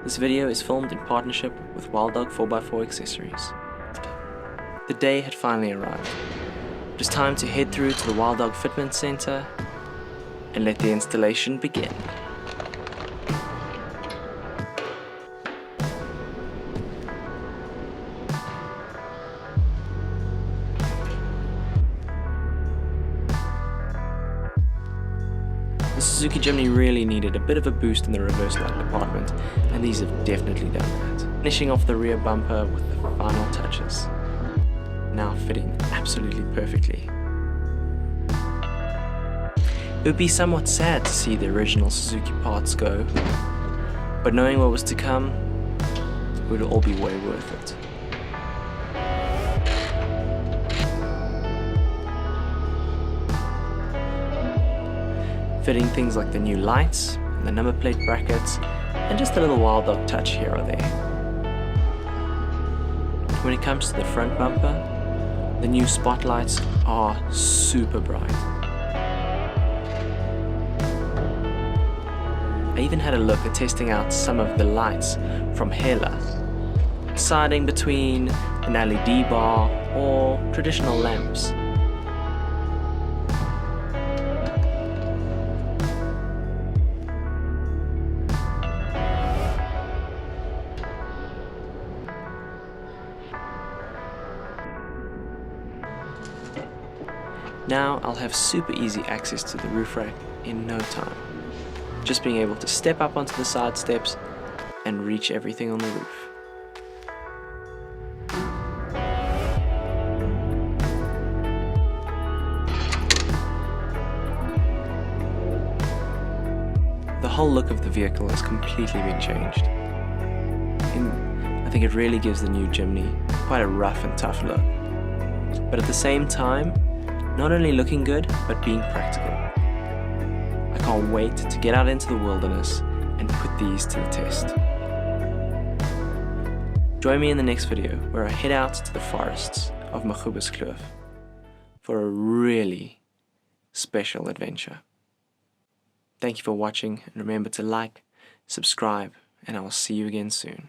This video is filmed in partnership with Wildog 4x4 Accessories. The day had finally arrived. It was time to head through to the Wildog Fitment Center and let the installation begin. The Suzuki Jimny really needed a bit of a boost in the reverse light department, and these have definitely done that. Finishing off the rear bumper with the final touches. Now fitting absolutely perfectly. It would be somewhat sad to see the original Suzuki parts go, but knowing what was to come, it would all be way worth it. Fitting things like the new lights, and the number plate brackets, and just a little Wildog touch here or there. When it comes to the front bumper, the new spotlights are super bright. I even had a look at testing out some of the lights from Hela, deciding between an LED bar or traditional lamps. Now I'll have super easy access to the roof rack in no time. Just being able to step up onto the side steps and reach everything on the roof. The whole look of the vehicle has completely been changed. I think it really gives the new Jimny quite a rough and tough look. But at the same time, not only looking good, but being practical. I can't wait to get out into the wilderness and put these to the test. Join me in the next video where I head out to the forests of Kloof for a really special adventure. Thank you for watching, and remember to like, subscribe, and I will see you again soon.